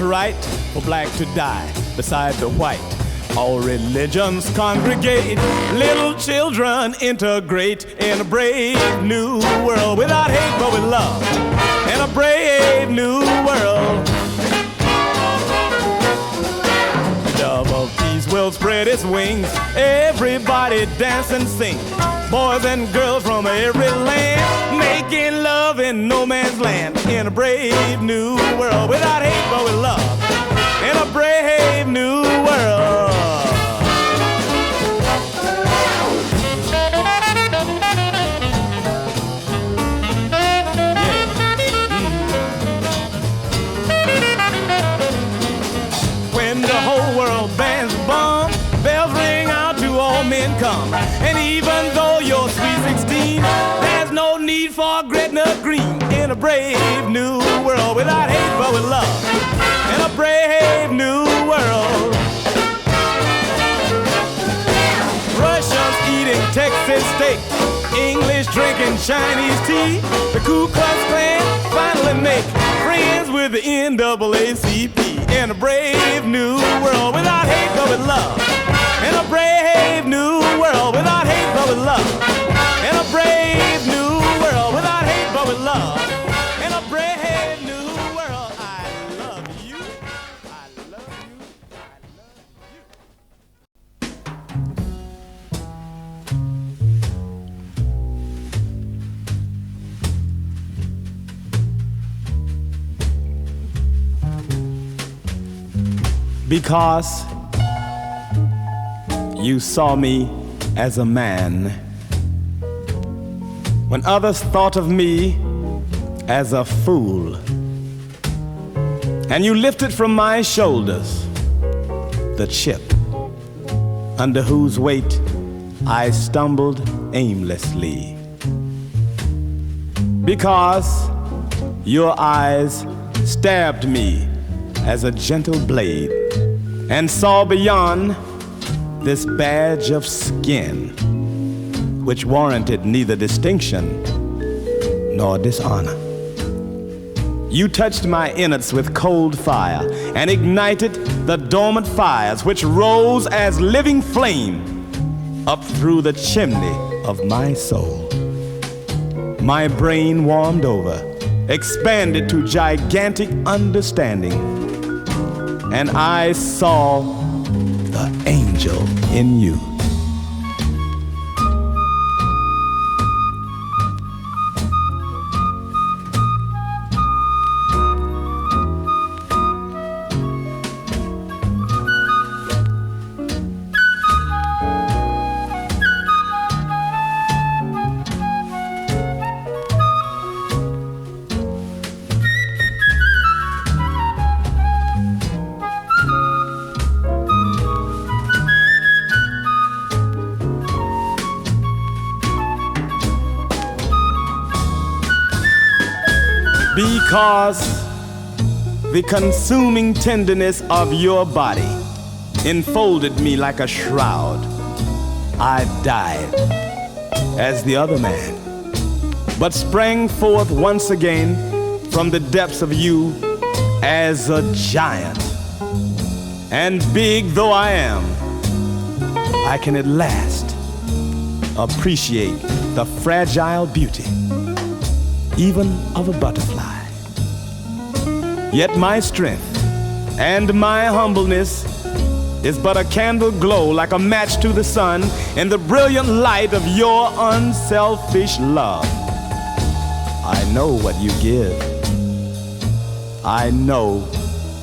right for black to die beside the white. All religions congregate, little children integrate in a brave new world without hate but with love. In a brave new world. The dove of peace will spread its wings. Everybody dance and sing. Boys and girls from every land, making love in no man's land. In a brave new world without hate but with love. In a brave new world. When the whole world bands bomb, bells ring out to all men come. And even though you're sweet 16, there's no need for Gretna Green. In a brave new world without hate but with love. In a brave new world. Russians eating Texas steak, English drinking Chinese tea. The Ku Klux Klan finally make friends with the NAACP. In a brave new world without hate but with love. In a brave new world without hate but with love. In a brave new world without hate but with love. In a brave new world. I love you. I love you. I love you. Because you saw me as a man, when others thought of me as a fool, and you lifted from my shoulders the chip under whose weight I stumbled aimlessly. Because your eyes stabbed me as a gentle blade and saw beyond this badge of skin, which warranted neither distinction nor dishonor. You touched my innards with cold fire and ignited the dormant fires which rose as living flame up through the chimney of my soul. My brain warmed over, expanded to gigantic understanding, and I saw the angel in you. Because the consuming tenderness of your body enfolded me like a shroud, I died as the other man, but sprang forth once again from the depths of you as a giant. And big though I am, I can at last appreciate the fragile beauty even of a butterfly. Yet my strength and my humbleness is but a candle glow like a match to the sun in the brilliant light of your unselfish love. I know what you give. I know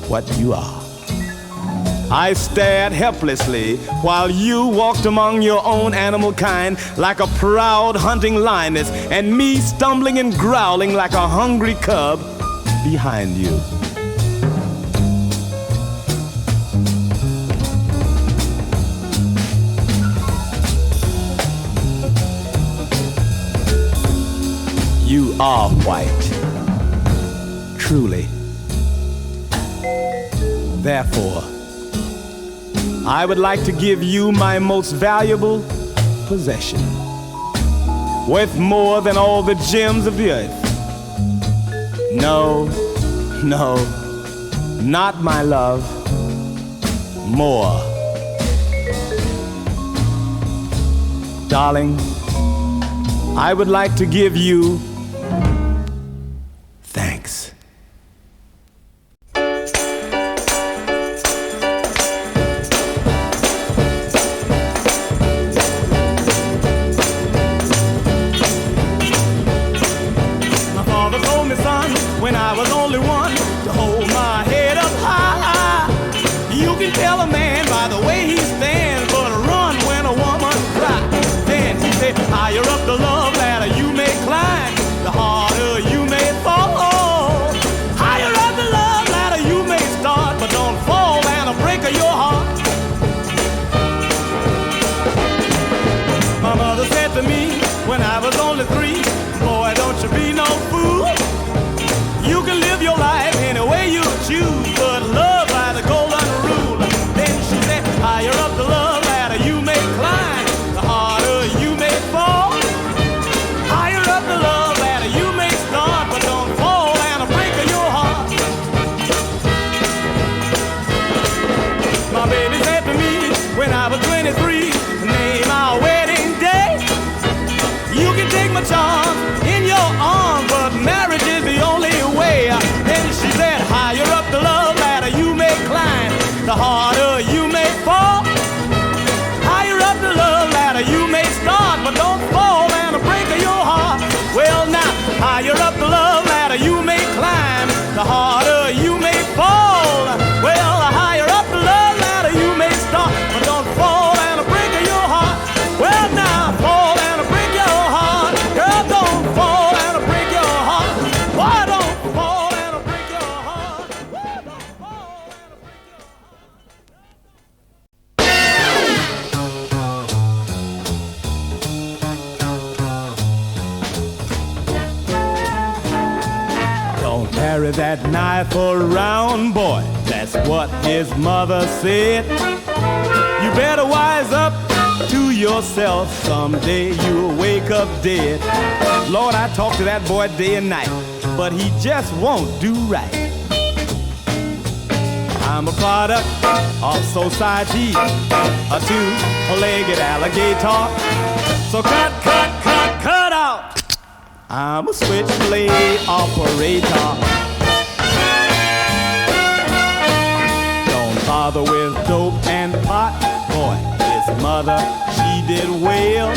what you are. I stared helplessly while you walked among your own animal kind like a proud hunting lioness, and me stumbling and growling like a hungry cub behind you. You are white, truly. Therefore, I would like to give you my most valuable possession, worth more than all the gems of the earth. No, no, not my love, more. Darling, I would like to give you thanks. My father told me, son, when I was only one, to hold my head up high. You can tell a man by the way he stands, but run when a woman cries. Then he said, higher up the love ladder you may climb, the harder you may fall. Higher up the love ladder you may start, but don't fall and break your heart. My mother said to me when I was only 3, boy, don't you be no fool. You can live your life any way you choose, but love by the golden rule. Then she said, higher up the love ladder you may climb, the harder you may fall. Higher up the love ladder you may start, but don't fall and break your heart. My baby said to me when I was 23, name our wedding day. You can take my charms in your arms, but marriage is the only way. Then she said, higher up the love ladder you may climb, the harder you may fall. Higher up the love ladder you may start, but don't fall and break your heart. Well now, higher up the love ladder you may climb, the harder you may fall. Well, higher up the love ladder you may start, but don't fall and break your heart. Well now, fall and break your heart. Girl, don't fall and break your heart. Why don't fall and break your heart? Well, don't fall and break your heart. Don't carry that knife around, boy. That's what his mother said. You better wise up to yourself. Someday you'll wake up dead. Lord, I talk to that boy day and night, but he just won't do right. I'm a product of society, a two-legged alligator. So cut out. I'm a switchblade operator. Don't bother with dope and pot, boy. His mother, she did well.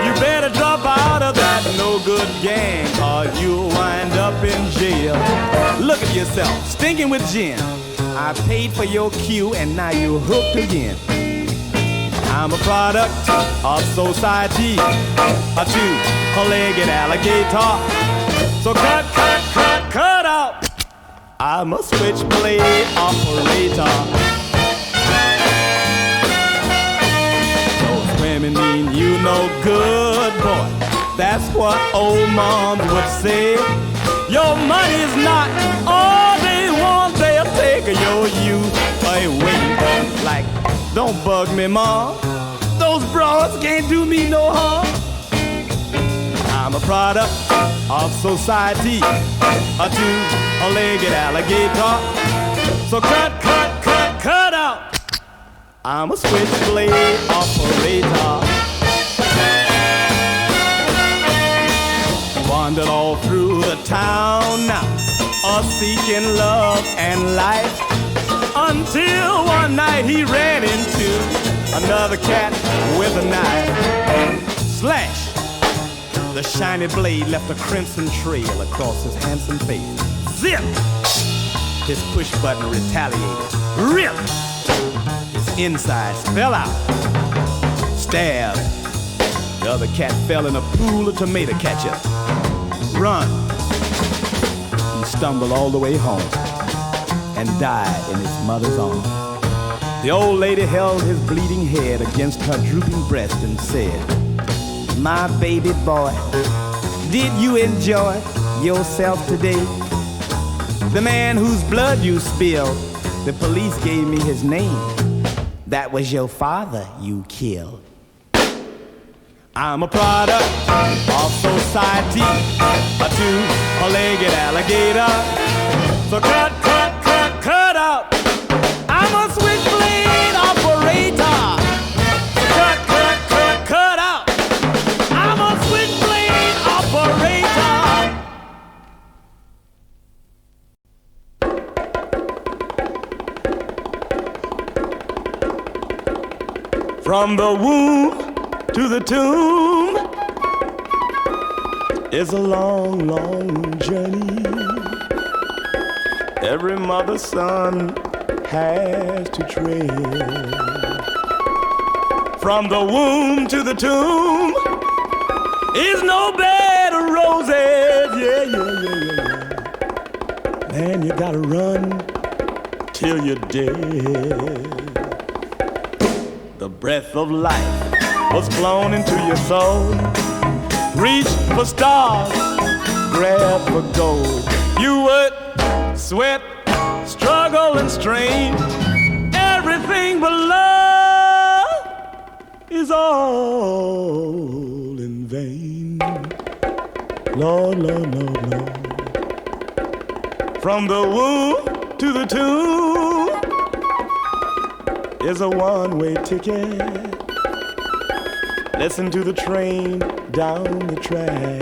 You better drop out of that no-good gang, or you'll wind up in jail. Look at yourself, stinking with gin. I paid for your cue and now you're hooked again. I'm a product of society, a two-legged alligator. So cut out. I'm a switchblade operator. Those women mean you no good, boy. That's what old moms would say. Your money's not all they want. They'll take your youth away. Like, don't bug me, Mom. Those broads can't do me no harm. I'm a product of society, a two-legged alligator. So cut out. I'm a switchblade operator. Wandered all through the town now, seeking love and life, until one night he ran into another cat with a knife. Slash! The shiny blade left a crimson trail across his handsome face. Zip! His push button retaliated. Rip! His insides fell out. Stab! The other cat fell in a pool of tomato ketchup. Run! He stumbled all the way home and died in his mother's arms. The old lady held his bleeding head against her drooping breast and said, "My baby boy, did you enjoy yourself today? The man whose blood you spilled, the police gave me his name. That was your father you killed." I'm a product of society, a two-legged alligator. So cut out. I'm a switchblade operator. Cut, cut, cut, cut out. I'm a switchblade operator. From the womb to the tomb is a long, long journey. Every mother's son has to tread. From the womb to the tomb is no bed of roses. Yeah, yeah, yeah, yeah, yeah. Man, you gotta run till you're dead. The breath of life was blown into your soul. Reach for stars, grab for gold. You would sweat, struggle, and strain. Everything but love is all in vain. Lord, Lord, Lord, Lord. From the womb to the tomb is a one-way ticket. Listen to the train down the track.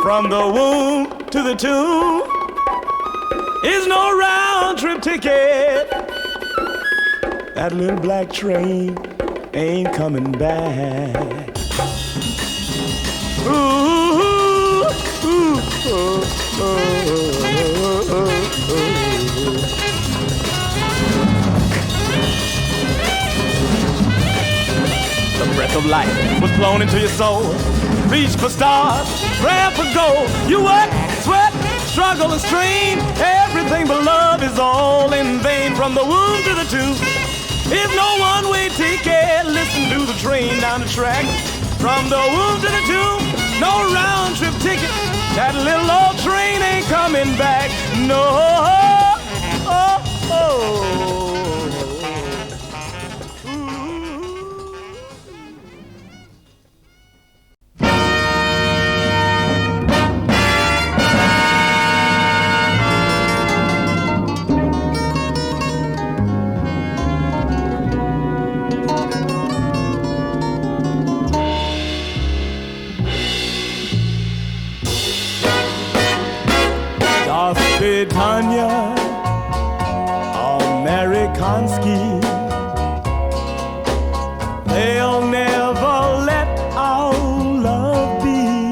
From the womb to the tomb is no round-trip ticket. That little black train ain't coming back. Ooh, ooh, ooh, ooh, ooh, ooh. The breath of life was blown into your soul. Reach for stars, grab for gold. You work, sweat, struggle, and strain. Everything but love is all in vain. From the womb to the tomb is no one-way ticket. Listen to the train down the track. From the womb to the tomb, no round-trip ticket. That little old train ain't coming back. No. Oh, oh. Tanya Amerikansky, they'll never let our love be,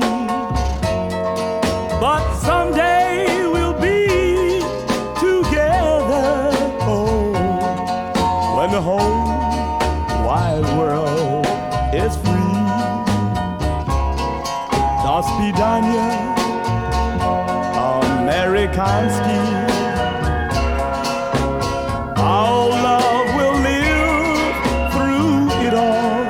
but someday we'll be together, oh, when the whole wide world is free. До свидания, Amerikansky. Our love will live through it all.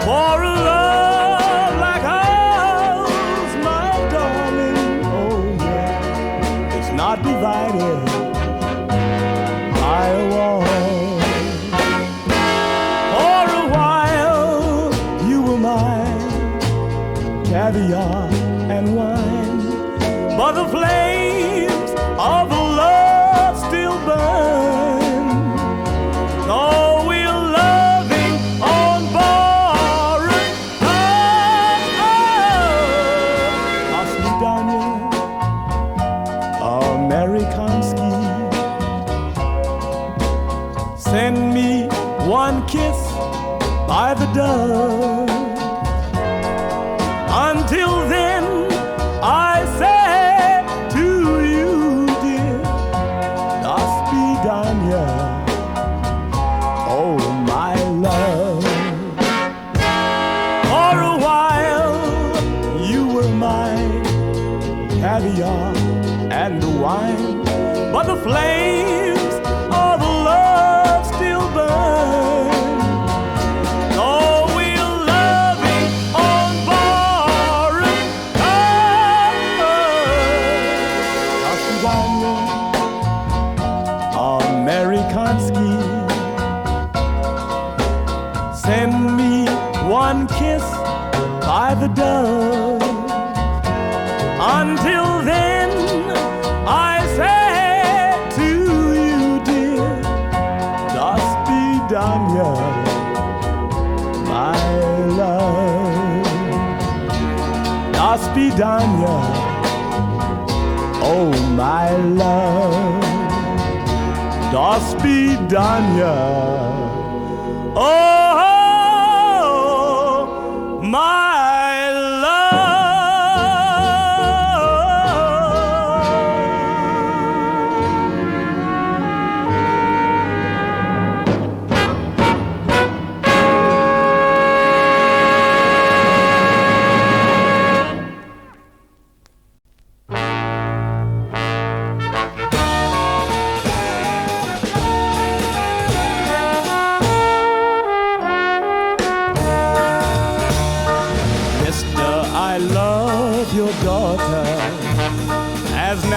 For a love like ours, my darling, oh yeah, it's not divided by a wall. For a while, you were mine, caviar and wine. But the flames of love still burn. Though we're loving on borrowed time. До свидания, Amerikansky. Send me one kiss by the dove. Until then, I say oh my love. For a while you were mine, caviar and wine, but the flames of love still burn. Though we're loving on borrowed time. До свидания, Amerikansky. Send me one kiss by the dove. Until then, I say Dospidania, my love. Dospidania, oh my love. Dospidania, oh my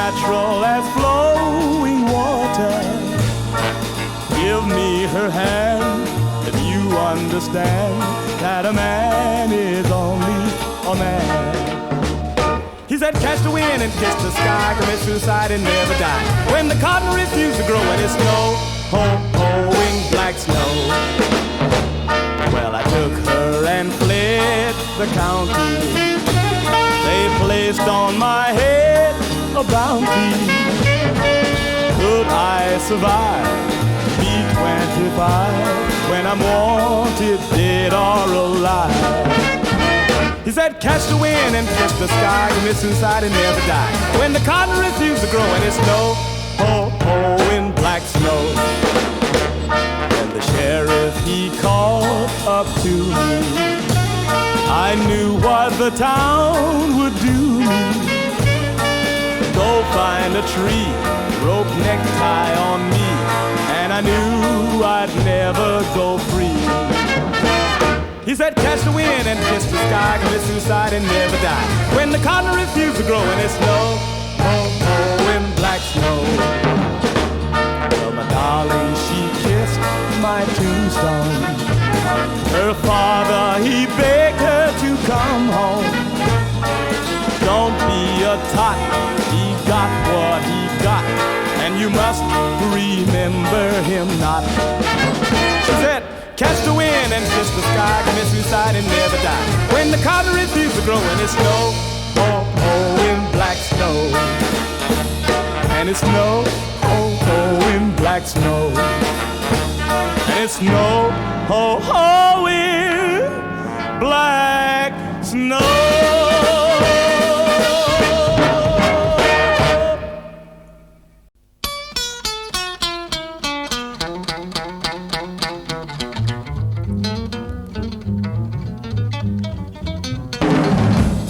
natural as flowing water. Give me her hand if you understand that a man is only a man. He said, catch the wind and kiss the sky, commit suicide and never die. When the cotton refused to grow in his snow, ho, ho, in black snow. Well, I took her and fled the county. They placed on my head a bounty. Could I survive? Be 25 when I'm wanted, dead or alive. He said, catch the wind and kiss the sky, commit suicide and never die. When the cotton refused to grow in its snow, ho, ho, in black snow. When the sheriff, he called up to me, I knew what the town would do me. Go find a tree, rope necktie on me, and I knew I'd never go free. He said, catch the wind and kiss the sky, commit suicide and never die. When the cotton refused to grow in its snow, oh, oh, in black snow. Well, my darling, she kissed my tombstone. Her father, he begged her to come home. Don't be a tot, he got what he got, and you must remember him not. She said, catch the wind and kiss the sky, commit suicide and never die. When the cotton refused to grow in its snow, oh, oh, in black snow. And it's snow, oh, oh, in black snow. And it's snow, oh, oh, in black snow.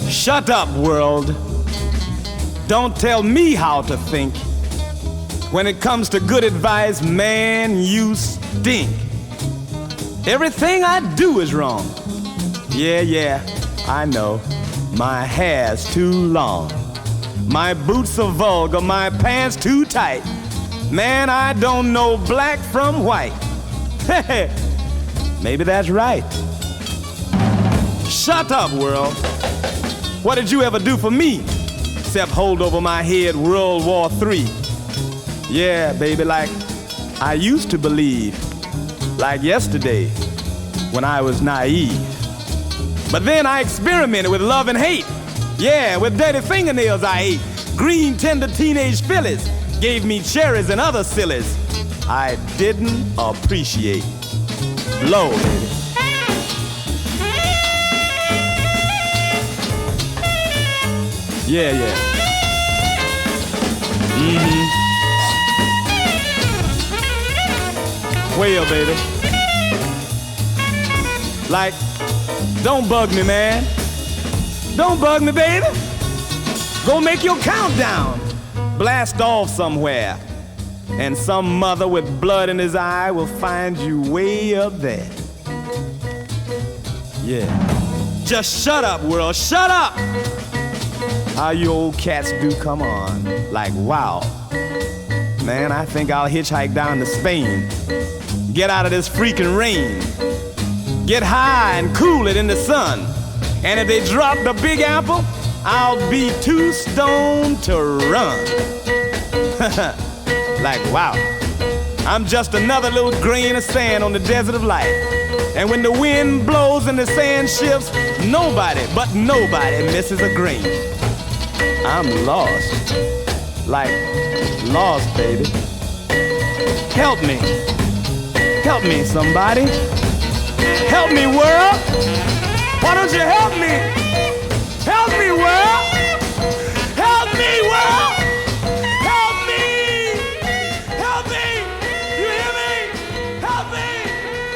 Shut up, world. Don't tell me how to think. When it comes to good advice, man, you stink. Everything I do is wrong. Yeah, I know. My hair's too long. My boots are vulgar, my pants too tight. Man, I don't know black from white. Maybe that's right. Shut up, world. What did you ever do for me, except hold over my head World War III? Yeah, baby, like I used to believe, like yesterday, when I was naive. But then I experimented with love and hate. Yeah, with dirty fingernails I ate. Green, tender teenage fillies gave me cherries and other sillies I didn't appreciate. Blow, baby. Yeah. Well, baby. Like, don't bug me, man. Don't bug me, baby. Go make your countdown. Blast off somewhere. And some mother with blood in his eye will find you way up there. Yeah. Just shut up, world. Shut up! How you old cats do come on. Like, wow. Man, I think I'll hitchhike down to Spain. Get out of this freaking rain. Get high and cool it in the sun. And if they drop the Big Apple, I'll be too stoned to run. Like, wow. I'm just another little grain of sand on the desert of life. And when the wind blows and the sand shifts, nobody but nobody misses a grain. I'm lost, like lost, baby. Help me. Help me, somebody. Help me, world. Why don't you help me? Help me, world. Help me, world. Help me. Help me. You hear me? Help me.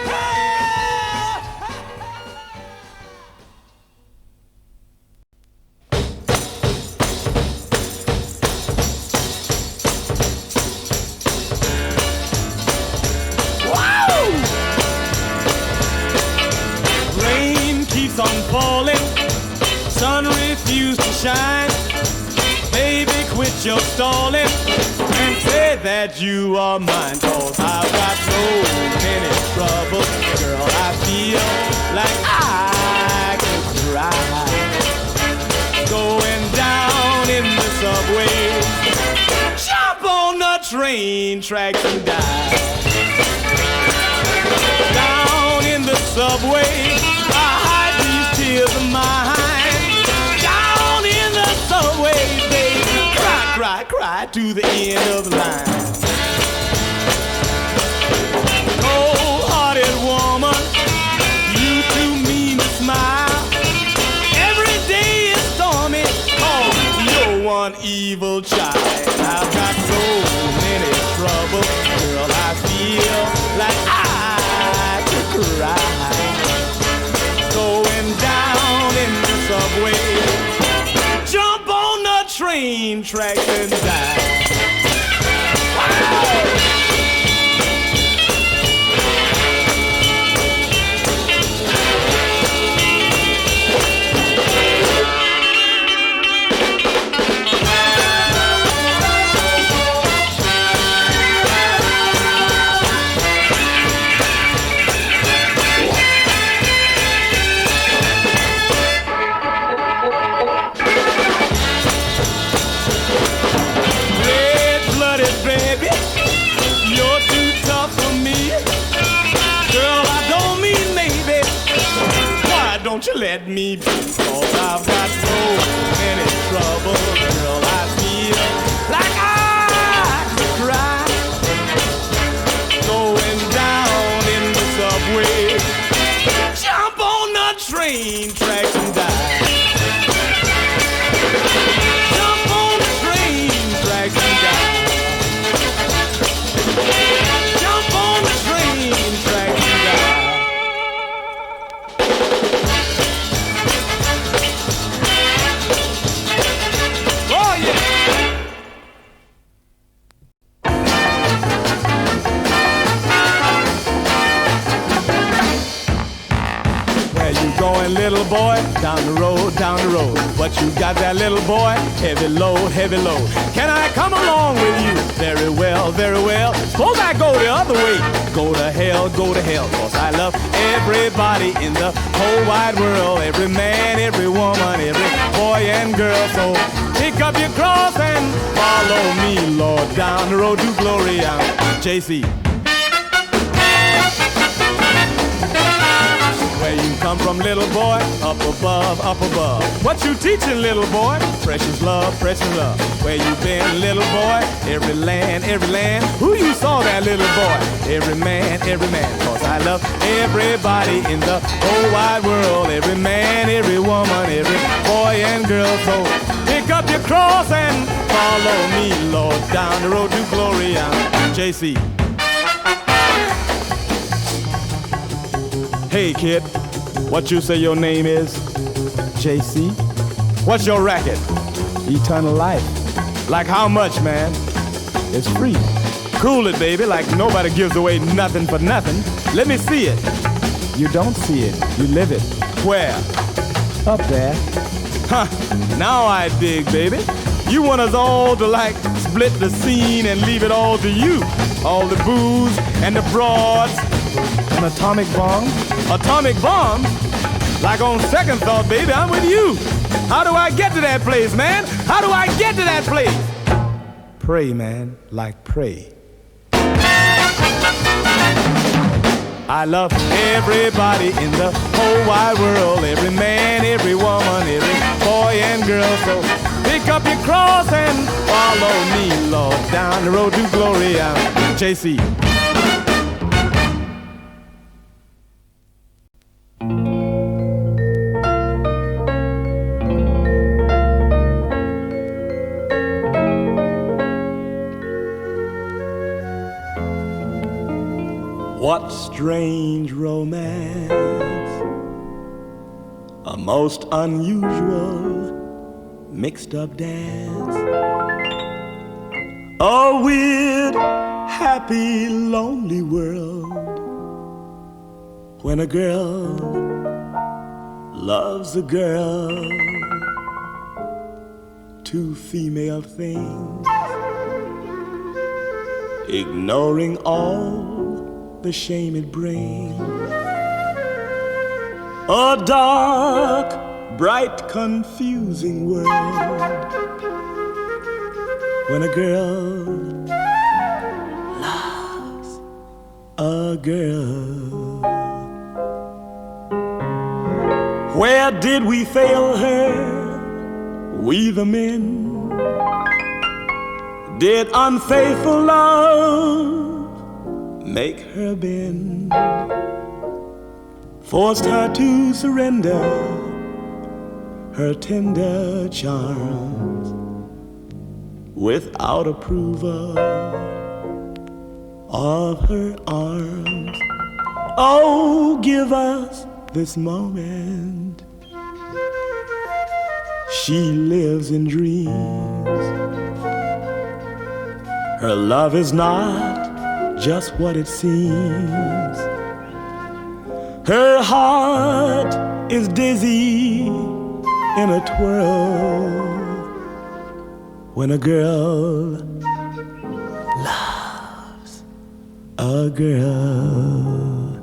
Help. On falling, sun refused to shine. Baby, quit your stalling and say that you are mine. 'Cause I've got so many troubles, girl, I feel like I could cry. Going down in the subway, jump on the train tracks and die. Down in the subway, tears of mine. Down in the subway, baby, cry, cry, cry to the end of the line. Cold-hearted woman, you too mean to smile. Every day is stormy, oh, you're one evil child. I've got so many troubles, girl, I feel like I could cry. Going down in the subway, jump on the train tracks and die. Wow! Don't you let me be, 'cause I've got so many troubles, girl, I feel like I could cry. Going down in the subway, jump on the train tracks and die. Jump on the train tracks and die. Jump on the train tracks and die. Going, little boy, down the road, down the road. What you got there, little boy? Heavy load, heavy load. Can I come along with you? Very well, very well. Suppose I go the other way. Go to hell, 'cause I love everybody in the whole wide world. Every man, every woman, every boy and girl. So pick up your cross and follow me, Lord, down the road to glory. I'm JC. Where you come from, little boy? Up above, up above. What you teaching, little boy? Precious love, precious love. Where you been, little boy? Every land, every land. Who you saw that, little boy? Every man, 'cause I love everybody in the whole wide world. Every man, every woman, every boy and girl. So pick up your cross and follow me, Lord, down the road to glory. I'm JC. Hey kid, what you say your name is? JC? What's your racket? Eternal life. Like how much, man? It's free. Cool it, baby, like nobody gives away nothing for nothing. Let me see it. You don't see it, you live it. Where? Up there. Huh, now I dig, baby. You want us all to like split the scene and leave it all to you. All the booze and the broads. An atomic bomb? Atomic bomb? Like on second thought, baby, I'm with you. How do I get to that place, man? How do I get to that place? Pray, man, like pray. I love everybody in the whole wide world, every man, every woman, every boy and girl. So pick up your cross and follow me, Lord, down the road to glory. I'm JC. What strange romance, a most unusual mixed up dance, a weird, happy, lonely world when a girl loves a girl. Two female things, ignoring all the shame it brings. A dark, bright, confusing world when a girl loves a girl. Where did we fail her, we the men? Did unfaithful love make her bend, forced her to surrender her tender charms without approval of her arms? Oh, give us this moment. She lives in dreams. Her love is not just what it seems. Her heart is dizzy in a twirl when a girl loves a girl.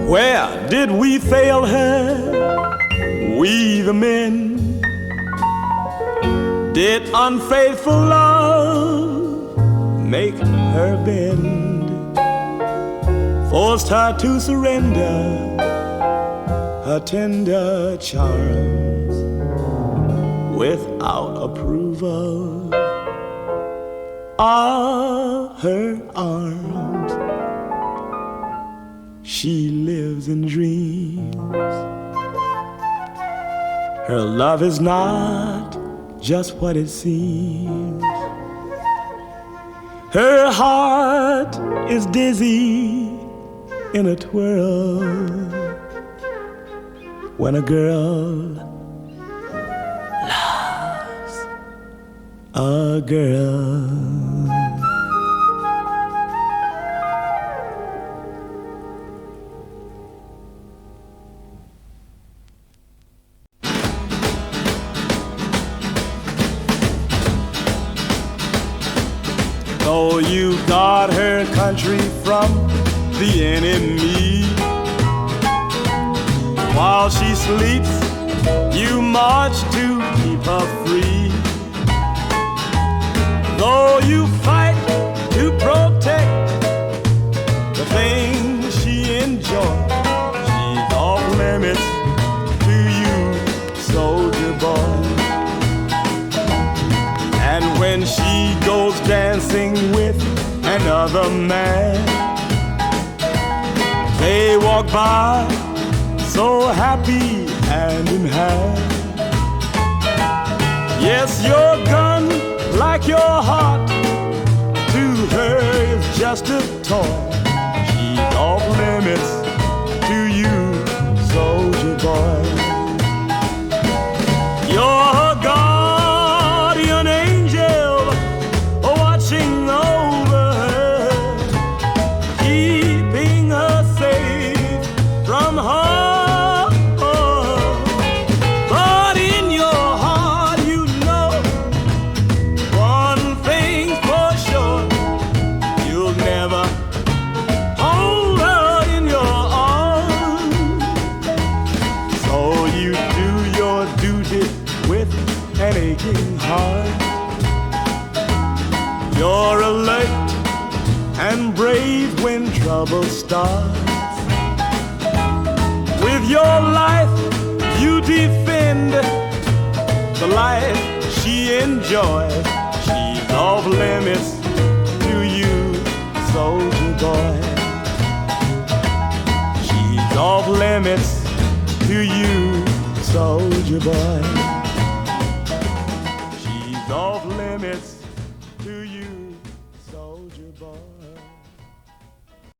Where did we fail her, we the men? Did unfaithful love make her bend, forced her to surrender her tender charms without approval of her arms? She lives in dreams. Her love is not just what it seems. Her heart is dizzy in a twirl when a girl loves a girl. Though you guard her country from the enemy, while she sleeps, you march to keep her free. Though you fight to protect the things she enjoys, she's off limits to you, soldier boy. And when she goes dancing with another man, they walk by so happy hand in hand. Yes, your gun, like your heart, to her is just a toy. She's off limits to you, soldier boy. You're her guardian angel, watching over her, keeping her safe from harm. But in your heart, you know one thing's for sure: you'll never hold her in your arms. So you do your duty with an aching heart, You're alert and brave when trouble starts. With your life, you defend the life she enjoys. She's off limits to you, soldier boy. She's off limits to you, soldier boy. She's off limits to you.